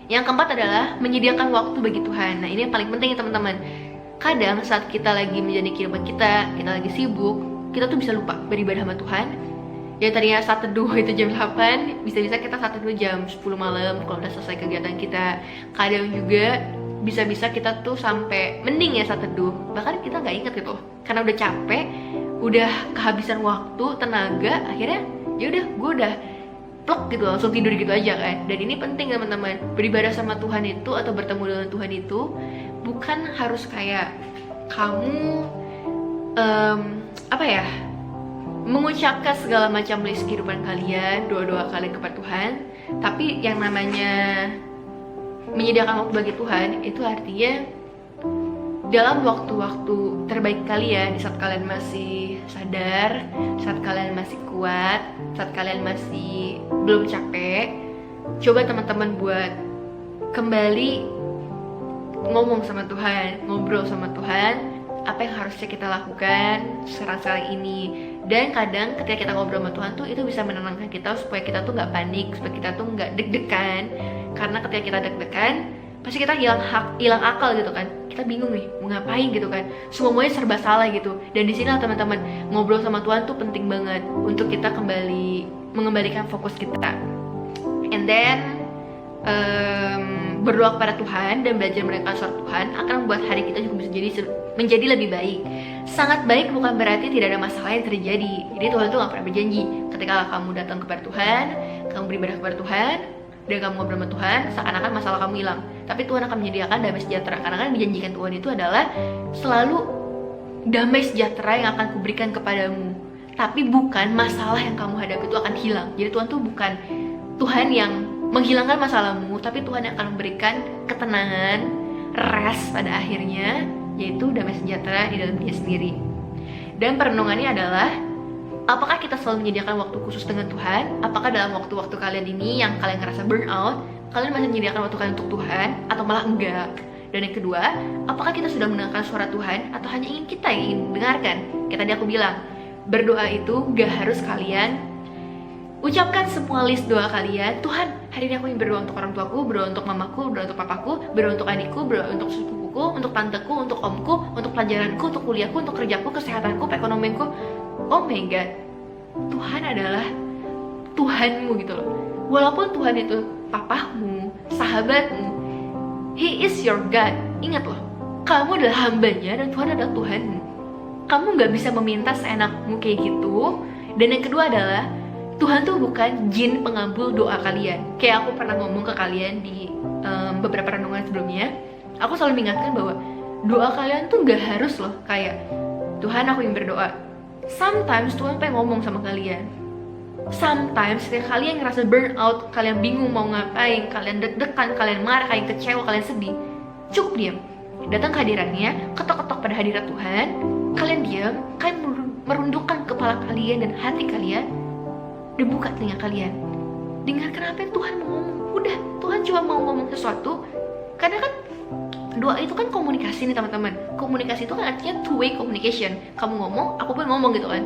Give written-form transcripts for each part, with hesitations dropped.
Yang keempat adalah menyediakan waktu bagi Tuhan. Nah, ini yang paling penting ya teman-teman. Kadang saat kita lagi menjalani kehidupan kita lagi sibuk, kita tuh bisa lupa beribadah sama Tuhan. Yang tadinya saat teduh itu jam 8, bisa-bisa kita saat teduh jam 10 malam kalau udah selesai kegiatan kita. Kadang juga bisa-bisa kita tuh sampai mending ya saat teduh, bahkan kita nggak inget gitu, karena udah capek, udah kehabisan waktu, tenaga, akhirnya ya udah gue udah plek gitu, langsung tidur gitu aja kan. Dan ini penting teman-teman, beribadah sama Tuhan itu atau bertemu dengan Tuhan itu bukan harus kayak kamu mengucapkan segala macam list kehidupan kalian, doa-doa kalian kepada Tuhan. Tapi yang namanya menyediakan waktu bagi Tuhan itu artinya dalam waktu-waktu terbaik kalian, di saat kalian masih sadar, saat kalian masih kuat, saat kalian masih belum capek, coba teman-teman buat kembali ngomong sama Tuhan, ngobrol sama Tuhan, apa yang harusnya kita lakukan sekarang ini. Dan kadang ketika kita ngobrol sama Tuhan tuh itu bisa menenangkan kita supaya kita tuh nggak panik, supaya kita tuh nggak deg-degan. Karena ketika kita deg-degan pasti kita hilang akal gitu kan, kita bingung nih mau ngapain gitu kan, semuanya serba salah gitu. Dan di sini teman-teman, ngobrol sama Tuhan tuh penting banget untuk kita mengembalikan fokus kita. And then berdoa kepada Tuhan dan belajar mendengarkan suara Tuhan akan membuat hari kita juga bisa menjadi lebih baik. Sangat baik bukan berarti tidak ada masalah yang terjadi. Jadi Tuhan tuh gak pernah berjanji ketika kamu datang kepada Tuhan, kamu beribadah kepada Tuhan, dan kamu ngobrol sama Tuhan, seakan-akan masalah kamu hilang. Tapi Tuhan akan menyediakan damai sejahtera. Karena kan dijanjikan Tuhan itu adalah selalu damai sejahtera yang akan kuberikan kepadamu. Tapi bukan masalah yang kamu hadapi itu akan hilang. Jadi Tuhan tuh bukan Tuhan yang menghilangkan masalahmu, tapi Tuhan yang akan memberikan ketenangan, rest pada akhirnya, yaitu damai sejahtera di dalam Dia sendiri. Dan perenungannya adalah, apakah kita selalu menyediakan waktu khusus dengan Tuhan? Apakah dalam waktu-waktu kalian ini yang kalian ngerasa burnout, kalian masih menyediakan waktu kalian untuk Tuhan, atau malah enggak? Dan yang kedua, apakah kita sudah mendengarkan suara Tuhan, atau hanya kita yang ingin mendengarkan? Kayak tadi aku bilang, berdoa itu gak harus kalian ucapkan semua list doa kalian. Tuhan, hari ini aku ingin berdoa untuk orang tuaku, berdoa untuk mamaku, berdoa untuk papaku, berdoa untuk adikku, berdoa untuk sepupuku, untuk tanteku, untuk omku, untuk pelajaranku, untuk kuliahku, untuk kerjaku, kesehatanku, perekonomianku. Oh my god, Tuhan adalah Tuhanmu gitu loh. Walaupun Tuhan itu papahmu, sahabatmu, He is your God. Ingat loh, kamu adalah hambanya dan Tuhan adalah Tuhanmu. Kamu gak bisa meminta seenakmu kayak gitu. Dan yang kedua adalah, Tuhan tuh bukan jin pengabul doa kalian. Kayak aku pernah ngomong ke kalian di beberapa renungan sebelumnya, aku selalu mengingatkan bahwa doa kalian tuh gak harus loh kayak, Tuhan aku ingin berdoa. Sometimes Tuhan pengen ngomong sama kalian. Sometimes ketika kalian ngerasa burnout, kalian bingung mau ngapain, kalian deg-degan, kalian marah, kalian kecewa, kalian sedih, cukup diam. Datang ke hadirannya, ketok-ketok pada hadirat Tuhan, kalian diam, kalian merundukkan kepala kalian dan hati kalian, dan buka telinga kalian, dengarkan apa yang Tuhan mau ngomong. Udah, Tuhan cuma mau ngomong sesuatu. Karena kan doa itu kan komunikasi nih teman-teman. Komunikasi itu kan artinya two way communication. Kamu ngomong, aku pun ngomong gitu kan.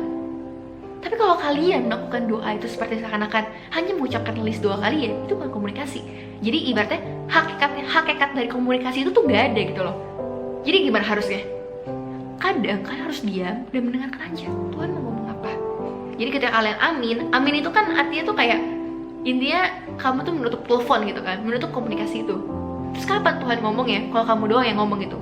Tapi kalau kalian melakukan doa itu seperti seakan-akan hanya mengucapkan list doa kalian, itu bukan komunikasi. Jadi ibaratnya hakikat dari komunikasi itu tuh gak ada gitu loh. Jadi gimana harusnya? Kadang kalian harus diam dan mendengarkan aja Tuhan mau ngomong apa. Jadi ketika kalian amin itu kan artinya tuh kayak, intinya kamu tuh menutup telepon gitu kan, menutup komunikasi itu. Terus kapan Tuhan ngomong ya? Kalau kamu doang yang ngomong gitu.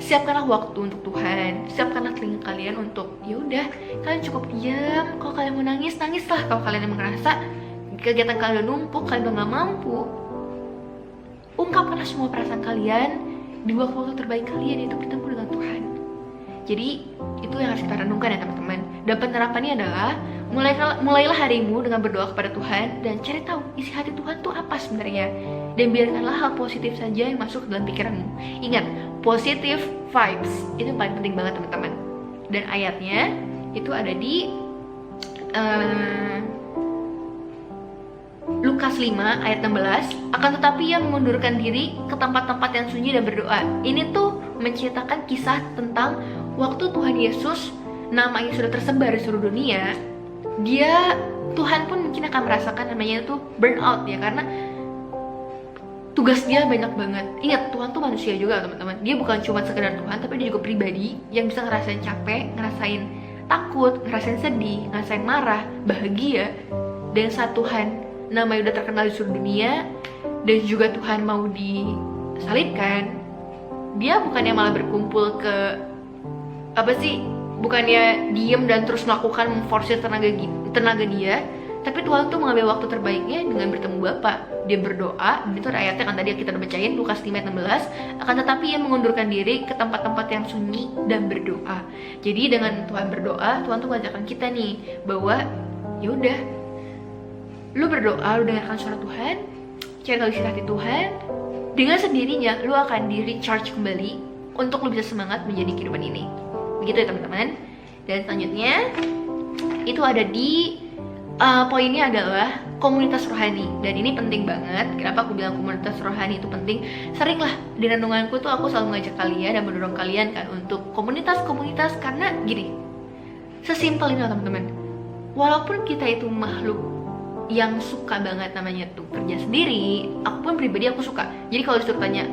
Siapkanlah waktu untuk Tuhan, siapkanlah telinga kalian untuk, ya udah, kalian cukup diam. Kalau kalian mau nangis, nangislah. Kalau kalian yang merasa kegiatan kalian udah numpuk, kalian udah gak mampu, ungkapkanlah semua perasaan kalian di waktu-waktu terbaik kalian, yaitu bertemu dengan Tuhan. Jadi itu yang harus kita renungkan ya teman-teman. Dan penerapannya adalah mulailah harimu dengan berdoa kepada Tuhan dan cari tahu isi hati Tuhan tuh apa sebenarnya. Dan biarkanlah hal positif saja yang masuk dalam pikiranmu. Ingat, positive vibes itu paling penting banget teman-teman. Dan ayatnya itu ada di Lukas 5 ayat 16. Akan tetapi ia mengundurkan diri ke tempat-tempat yang sunyi dan berdoa. Ini tuh menceritakan kisah tentang waktu Tuhan Yesus namanya sudah tersebar di seluruh dunia. Tuhan pun mungkin akan merasakan namanya itu burnout ya, karena tugas dia banyak banget. Ingat, Tuhan tuh manusia juga teman-teman. Dia bukan cuma sekedar Tuhan, tapi dia juga pribadi yang bisa ngerasain capek, ngerasain takut, ngerasain sedih, ngerasain marah, bahagia. Dan saat Tuhan namanya udah terkenal di seluruh dunia dan juga Tuhan mau disalibkan, dia bukannya malah berkumpul ke bukannya diem dan terus melakukan memforsir tenaga dia, tapi Tuhan tuh mengambil waktu terbaiknya dengan bertemu Bapa. Dia berdoa, dan itu ada ayatnya kan tadi kita udah bacain, Lukas 5 ayat 16. Akan tetapi ia mengundurkan diri ke tempat-tempat yang sunyi dan berdoa. Jadi dengan Tuhan berdoa, Tuhan tuh mengajarkan kita nih bahwa yaudah, lu berdoa, lu dengarkan suara Tuhan, cari tahu isi hati Tuhan, dengan sendirinya lu akan di-recharge kembali untuk lu bisa semangat menjadi kehidupan ini. Begitu ya teman-teman. Dan selanjutnya itu ada di poinnya adalah komunitas rohani. Dan ini penting banget. Kenapa aku bilang komunitas rohani itu penting? Seringlah di renunganku tuh aku selalu mengajak kalian dan mendorong kalian kan untuk komunitas-komunitas, karena gini, sesimpel ini teman-teman. Walaupun kita itu makhluk yang suka banget namanya tuh kerja sendiri, aku pun pribadi aku suka. Jadi kalau disuruh tanya,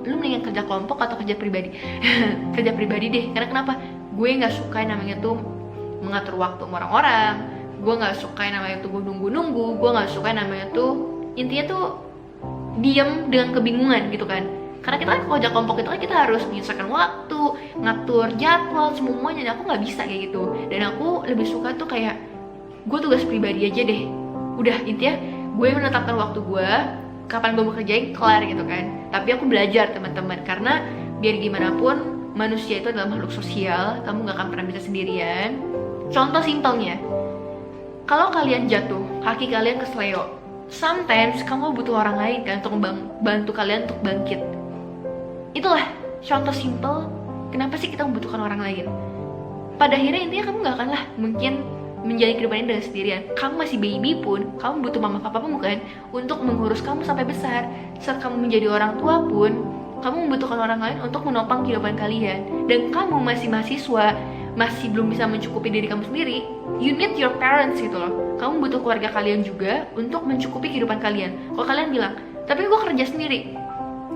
lu mendingan kerja kelompok atau kerja pribadi? Kerja pribadi deh. Karena kenapa? Gue nggak suka namanya tuh mengatur waktu sama orang-orang. Gue nggak suka namanya tuh gue nunggu-nunggu. Gue nggak suka namanya tuh intinya tuh diam dengan kebingungan gitu kan. Karena kita kan kerja kelompok itu kan kita harus menyesuaikan waktu, ngatur jadwal semuanya. Dan aku nggak bisa kayak gitu. Dan aku lebih suka tuh kayak gue tugas pribadi aja deh. Udah intinya gue menetapkan waktu gue, kapan gue mau kerjain, kelar gitu kan. Tapi aku belajar teman-teman, karena biar gimana pun manusia itu adalah makhluk sosial. Kamu gak akan pernah bisa sendirian. Contoh simpelnya, kalau kalian jatuh, kaki kalian kesleo, sometimes kamu butuh orang lain kan untuk membantu kalian untuk bangkit. Itulah contoh simpel kenapa sih kita membutuhkan orang lain. Pada akhirnya intinya kamu gak akan lah mungkin menjalani kehidupan ini dengan sendirian. Kamu masih baby pun, kamu butuh mama papa bukan untuk mengurus kamu sampai besar. Saat kamu menjadi orang tua pun, kamu membutuhkan orang lain untuk menopang kehidupan kalian. Dan kamu masih mahasiswa, masih belum bisa mencukupi diri kamu sendiri, you need your parents gitu loh. Kamu butuh keluarga kalian juga untuk mencukupi kehidupan kalian. Kalau kalian bilang, tapi gue kerja sendiri,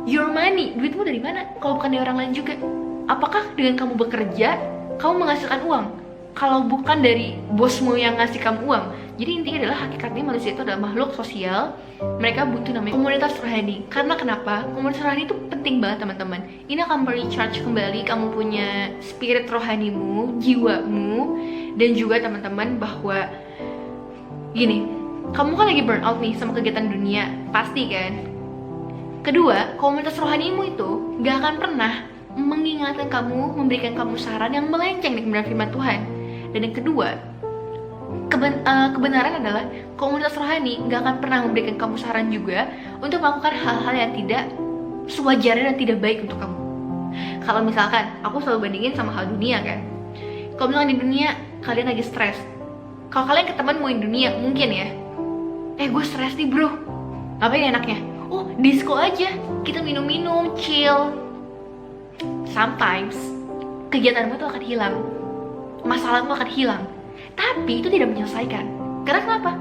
your money, duitmu dari mana? Kalau bukan dari orang lain juga. Apakah dengan kamu bekerja, kamu menghasilkan uang? Kalau bukan dari bosmu yang ngasih kamu uang. Jadi intinya adalah hakikatnya manusia itu adalah makhluk sosial. Mereka butuh namanya komunitas rohani. Karena kenapa? Komunitas rohani itu penting banget teman-teman. Ini akan recharge kembali kamu punya spirit rohanimu, jiwamu. Dan juga teman-teman bahwa gini, kamu kan lagi burn out nih sama kegiatan dunia, pasti kan? Kedua, komunitas rohanimu itu gak akan pernah mengingatkan kamu, memberikan kamu saran yang melenceng dari firman Tuhan. Dan yang kedua, kebenaran adalah komunitas rohani gak akan pernah memberikan kamu saran juga untuk melakukan hal-hal yang tidak sewajarnya dan tidak baik untuk kamu. Kalau misalkan, aku selalu bandingin sama hal dunia kan. Kalau misalkan di dunia, kalian lagi stres. Kalau kalian ketemu mau di dunia, mungkin ya, gue stres nih bro, ngapain enaknya? Oh, disco aja, kita minum-minum, chill. Sometimes, kegiatanmu itu akan hilang, masalahmu akan hilang, tapi itu tidak menyelesaikan. Karena kenapa?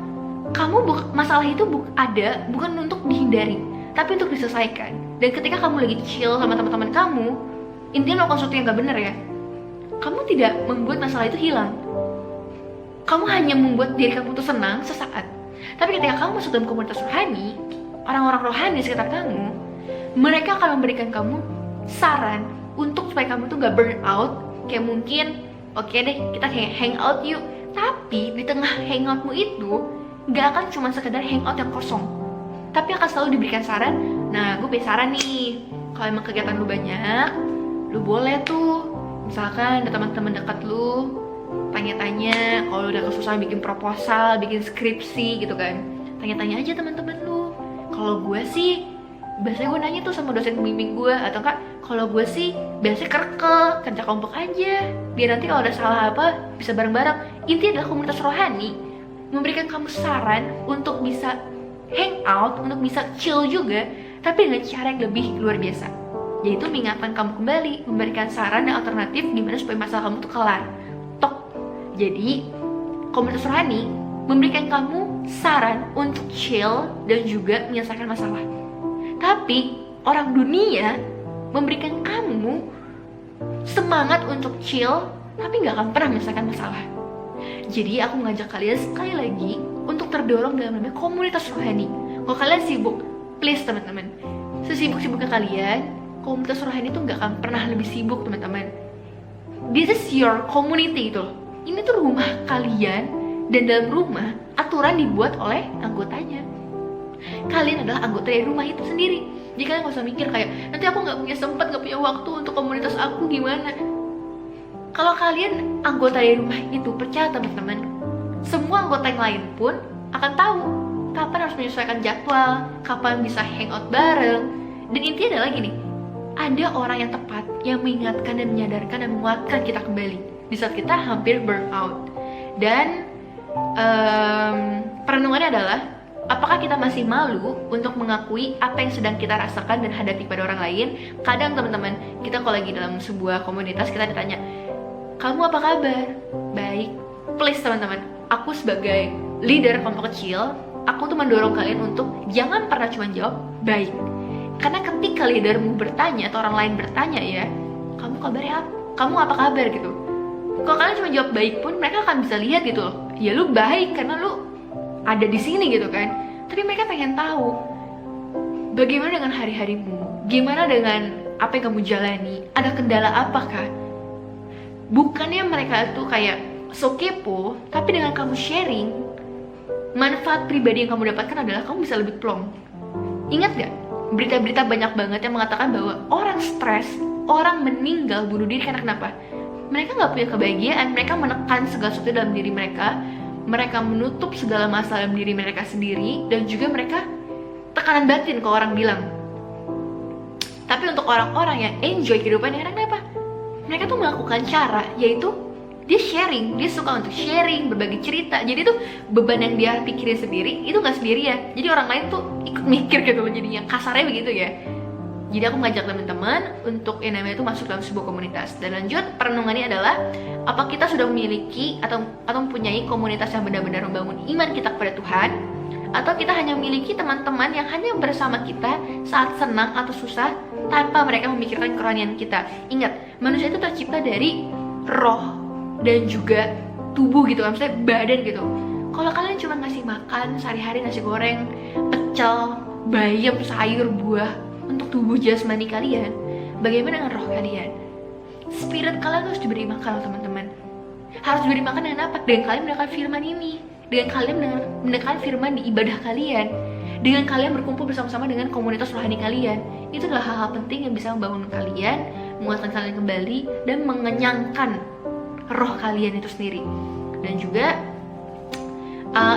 Masalah itu ada bukan untuk dihindari, tapi untuk diselesaikan. Dan ketika kamu lagi chill sama teman-teman kamu, intinya melakukan sesuatu yang gak benar ya, kamu tidak membuat masalah itu hilang. Kamu hanya membuat diri kamu tuh senang sesaat. Tapi ketika kamu masuk dalam komunitas rohani, orang-orang rohani di sekitar kamu, mereka akan memberikan kamu saran untuk supaya kamu tuh gak burn out. Kayak mungkin, oke deh, kita hangout yuk. Tapi di tengah hangoutmu itu gak akan cuma sekedar hangout yang kosong, tapi akan selalu diberikan saran. Nah, gue punya saran nih, kalau emang kegiatan lu banyak, lu boleh tuh misalkan ada teman-teman dekat lu tanya-tanya kalau udah kesusahan bikin proposal, bikin skripsi gitu kan. Tanya-tanya aja teman-teman lu. Kalau gue sih biasanya gue nanya tuh sama dosen pembimbing gue, atau enggak kalau gue sih biasanya kerja kelompok aja, biar nanti kalau ada salah apa bisa bareng-bareng. Intinya adalah komunitas rohani memberikan kamu saran untuk bisa hangout, untuk bisa chill juga, tapi dengan cara yang lebih luar biasa, yaitu mengingatkan kamu kembali, memberikan saran dan alternatif gimana supaya masalah kamu tuh kelar. Tok. Jadi komunitas rohani memberikan kamu saran untuk chill dan juga menyelesaikan masalah. Tapi orang dunia memberikan kamu semangat untuk chill, tapi gak akan pernah menyelesaikan masalah. Jadi aku mengajak kalian sekali lagi untuk terdorong dalam namanya komunitas rohani. Kalau kalian sibuk, please teman-teman, sesibuk-sibuknya kalian, komunitas rohani itu gak akan pernah lebih sibuk teman-teman. This is your community gitu loh. Ini tuh rumah kalian, dan dalam rumah aturan dibuat oleh anggotanya. Kalian adalah anggota dari rumah itu sendiri. Jadi kalian gak usah mikir kayak nanti aku gak punya sempat, gak punya waktu untuk komunitas aku gimana. Kalau kalian anggota dari rumah itu, percaya teman-teman, semua anggota yang lain pun akan tahu kapan harus menyesuaikan jadwal, kapan bisa hangout bareng. Dan intinya adalah gini, ada orang yang tepat yang mengingatkan dan menyadarkan dan menguatkan kita kembali di saat kita hampir burnout. Dan perenungannya adalah, apakah kita masih malu untuk mengakui apa yang sedang kita rasakan dan hadapi pada orang lain? Kadang teman-teman, kita kalau lagi dalam sebuah komunitas, kita ditanya, kamu apa kabar? Baik. Please teman-teman, aku sebagai leader kelompok kecil, aku tuh mendorong kalian untuk jangan pernah cuma jawab baik. Karena ketika leadermu bertanya atau orang lain bertanya ya, kamu kabarnya apa? Kamu apa kabar gitu? Kalau kalian cuma jawab baik pun, mereka akan bisa lihat gitu loh, ya lu baik karena lu ada di sini gitu kan. Tapi mereka pengen tahu bagaimana dengan hari-harimu, gimana dengan apa yang kamu jalani, ada kendala apakah. Bukannya mereka tuh kayak so kepo, tapi dengan kamu sharing, manfaat pribadi yang kamu dapatkan adalah kamu bisa lebih plong. Ingat gak? Berita-berita banyak banget yang mengatakan bahwa orang stres, orang meninggal bunuh diri karena kenapa? Mereka gak punya kebahagiaan, mereka menekan segala sesuatu dalam diri mereka, mereka menutup segala masalah dalam diri mereka sendiri, dan juga mereka tekanan batin kalau orang bilang. Tapi untuk orang-orang yang enjoy kehidupannya, karena kenapa? Mereka tuh melakukan cara, yaitu dia sharing, dia suka untuk sharing, berbagi cerita. Jadi tuh beban yang dia pikirin sendiri itu gak sendirian. Jadi orang lain tuh ikut mikir gitu loh, jadinya kasarnya begitu ya. Jadi aku ngajak teman-teman untuk yang namanya itu masuk dalam sebuah komunitas. Dan lanjut, perenungannya adalah, apa kita sudah memiliki atau mempunyai komunitas yang benar-benar membangun iman kita kepada Tuhan, atau kita hanya memiliki teman-teman yang hanya bersama kita saat senang atau susah tanpa mereka memikirkan kerohanian kita. Ingat, manusia itu tercipta dari roh dan juga tubuh gitu kan, maksudnya badan gitu. Kalau kalian cuma ngasih makan sehari-hari nasi goreng, pecel, bayam, sayur, buah untuk tubuh jasmani kalian, bagaimana dengan roh kalian? Spirit kalian harus diberi makan teman-teman. Harus diberi makan dengan apa? Dengan kalian mendengarkan firman ini, dengan kalian mendengarkan firman di ibadah kalian, dengan kalian berkumpul bersama-sama dengan komunitas rohani kalian. Itu adalah hal-hal penting yang bisa membangun kalian, menguatkan kalian kembali, dan mengenyangkan roh kalian itu sendiri. Dan juga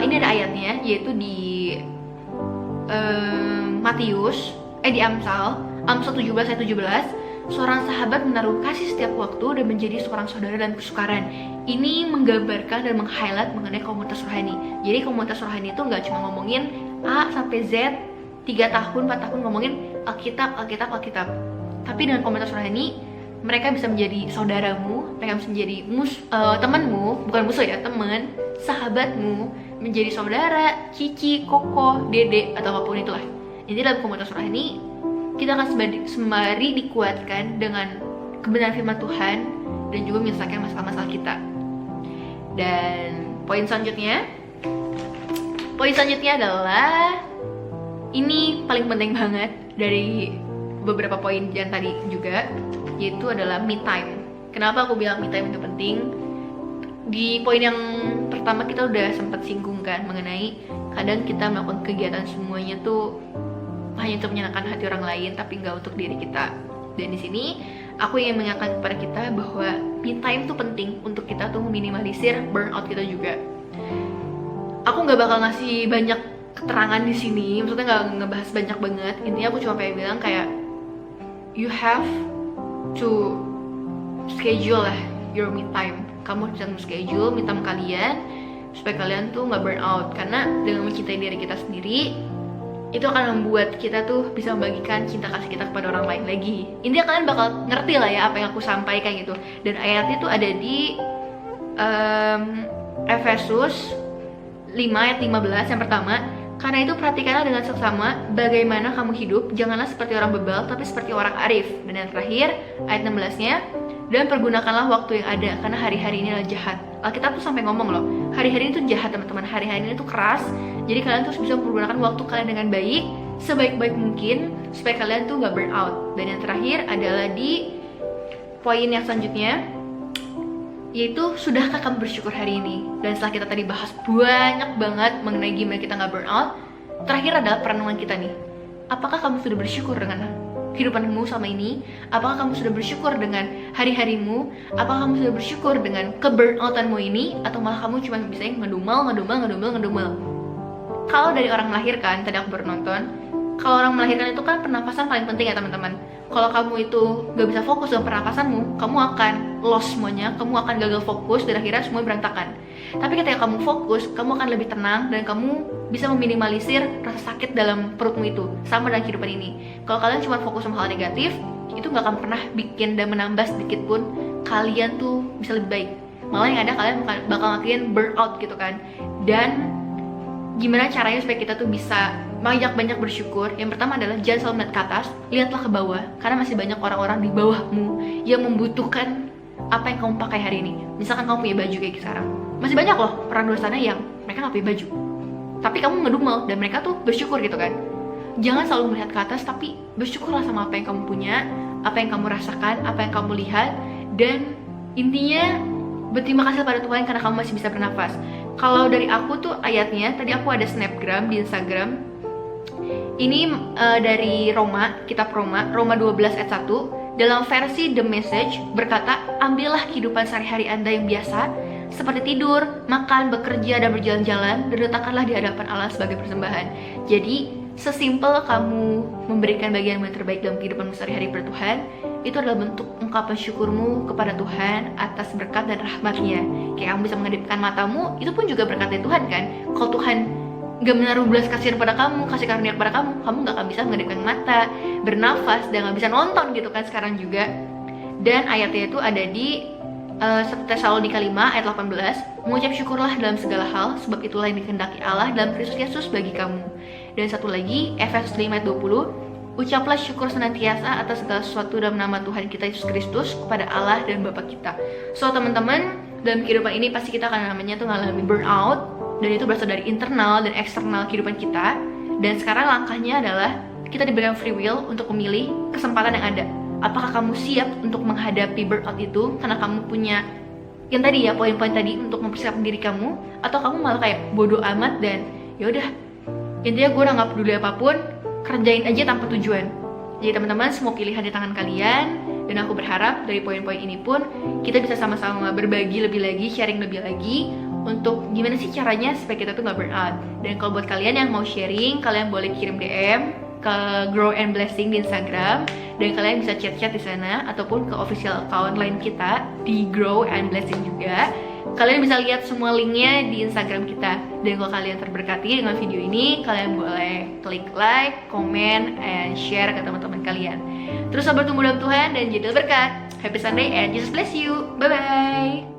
ini ada ayatnya, yaitu di Matius, di Amsal 17 ayat 17. Seorang sahabat menaruh kasih setiap waktu dan menjadi seorang saudara dan kesukaran. Ini menggambarkan dan meng-highlight mengenai komunitas rohani. Jadi komunitas rohani itu nggak cuma ngomongin A sampai Z 3 tahun, 4 tahun ngomongin Alkitab. Tapi dengan komunitas rohani, mereka bisa menjadi saudaramu, mereka bisa menjadi temanmu, bukan musuh ya, teman, sahabatmu, menjadi saudara, cici, koko, dede, atau apapun itulah. Jadi dalam komunitas rohani, kita akan sembari dikuatkan dengan kebenaran firman Tuhan dan juga menyelesaikan masalah-masalah kita. Dan poin selanjutnya adalah, ini paling penting banget dari beberapa poin yang tadi juga, yaitu adalah me time. Kenapa aku bilang me time itu penting? Di poin yang pertama kita udah sempat singgung kan mengenai kadang kita melakukan kegiatan semuanya tuh hanya untuk menyenangkan hati orang lain tapi nggak untuk diri kita. Dan di sini aku ingin mengingatkan kepada kita bahwa me time tuh penting untuk kita tuh meminimalisir burnout kita juga. Aku nggak bakal ngasih banyak keterangan di sini, maksudnya nggak ngebahas banyak banget. Intinya aku cuma pengen bilang kayak you have to schedule lah your me time. Kamu bisa schedule me time kalian supaya kalian tuh nggak burn out, karena dengan mencintai diri kita sendiri itu akan membuat kita tuh bisa membagikan cinta kasih kita kepada orang lain lagi. Intinya kalian bakal ngerti lah ya apa yang aku sampaikan gitu. Dan ayatnya tuh ada di Efesus 5 ayat 15 yang pertama. Karena itu perhatikanlah dengan seksama bagaimana kamu hidup, janganlah seperti orang bebal tapi seperti orang arif. Dan yang terakhir ayat 16-nya, dan pergunakanlah waktu yang ada karena hari-hari ini adalah jahat. Alkitab tuh sampai ngomong loh, hari-hari ini tuh jahat teman-teman, hari-hari ini tuh keras. Jadi kalian tuh bisa menggunakan waktu kalian dengan baik, sebaik-baik mungkin supaya kalian tuh gak burn out. Dan yang terakhir adalah di poin yang selanjutnya, yaitu sudahkah kamu bersyukur hari ini? Dan setelah kita tadi bahas banyak banget mengenai gimana kita gak burn out, terakhir adalah perenungan kita nih. Apakah kamu sudah bersyukur dengan kehidupanmu sama ini? Apakah kamu sudah bersyukur dengan hari-harimu? Apakah kamu sudah bersyukur dengan ke-burnoutanmu ini? Atau malah kamu cuma bisa ngedumel? Kalau dari orang melahirkan, tadi aku baru nonton, kalau orang melahirkan itu kan pernapasan paling penting ya teman-teman. Kalau kamu itu gak bisa fokus dengan pernapasanmu, kamu akan lost semuanya, kamu akan gagal fokus dan akhirnya semua berantakan. Tapi ketika kamu fokus, kamu akan lebih tenang dan kamu bisa meminimalisir rasa sakit dalam perutmu itu. Sama dengan kehidupan ini. Kalau kalian cuma fokus sama hal negatif, itu gak akan pernah bikin dan menambah sedikit pun kalian tuh bisa lebih baik. Malah yang ada kalian bakal ngelakuin burnout gitu kan. Dan gimana caranya supaya kita tuh bisa banyak bersyukur? Yang pertama adalah jangan selalu melihat ke atas, lihatlah ke bawah. Karena masih banyak orang-orang di bawahmu yang membutuhkan apa yang kamu pakai hari ini. Misalkan kamu punya baju kayak sekarang, masih banyak loh orang di luar sana yang mereka gak punya baju, tapi kamu ngedumel dan mereka tuh bersyukur gitu kan. Jangan selalu melihat ke atas, tapi bersyukurlah sama apa yang kamu punya, apa yang kamu rasakan, apa yang kamu lihat. Dan intinya berterima kasih pada Tuhan karena kamu masih bisa bernafas. Kalau dari aku tuh ayatnya, tadi aku ada snapgram di Instagram. Ini dari Roma, kitab Roma 12 ayat 1. Dalam versi The Message berkata, ambillah kehidupan sehari-hari Anda yang biasa, seperti tidur, makan, bekerja, dan berjalan-jalan, dan letakkanlah di hadapan Allah sebagai persembahan. Jadi, sesimpel kamu memberikan bagian yang terbaik dalam kehidupanmu sehari-hari pada Tuhan, itu adalah bentuk ungkapan syukurmu kepada Tuhan atas berkat dan rahmat-Nya. Kayak kamu bisa mengedipkan matamu, itu pun juga berkat dari Tuhan kan. Kalau Tuhan gak menaruh belas kasihan pada kamu, kasih karunia kepada kamu gak akan bisa mengedipkan mata, bernafas, dan gak bisa nonton gitu kan sekarang juga. Dan ayatnya itu ada di Tesalonika 5 ayat 18, mengucap syukurlah dalam segala hal, sebab itulah yang dikehendaki Allah dalam Kristus Yesus bagi kamu. Dan satu lagi, Efesus 5 ayat 20, ucaplah syukur senantiasa atas segala sesuatu dalam nama Tuhan kita Yesus Kristus kepada Allah dan Bapa kita. So teman-teman, dalam kehidupan ini pasti kita akan namanya tuh ngalami burnout, dan itu berasal dari internal dan eksternal kehidupan kita. Dan sekarang langkahnya adalah kita diberikan free will untuk memilih kesempatan yang ada. Apakah kamu siap untuk menghadapi burnout itu karena kamu punya yang tadi ya, poin-poin tadi untuk mempersiapkan diri kamu, atau kamu malah kayak bodoh amat dan yaudah, intinya gue udah gak peduli apapun, kerjain aja tanpa tujuan. Jadi teman-teman, semua pilihan di tangan kalian, dan aku berharap dari poin-poin ini pun kita bisa sama-sama berbagi lebih lagi, sharing lebih lagi untuk gimana sih caranya supaya kita tuh gak burnout. Dan kalau buat kalian yang mau sharing, kalian boleh kirim DM ke Grow and Blessing di Instagram, dan kalian bisa chat-chat di sana ataupun ke official account lain kita di Grow and Blessing juga. Kalian bisa lihat semua linknya di Instagram kita. Dan kalau kalian terberkati dengan video ini, kalian boleh klik like, comment, and share ke teman-teman kalian. Terus bertumbuh dalam Tuhan dan jadi berkat. Happy Sunday and Jesus bless you. Bye bye.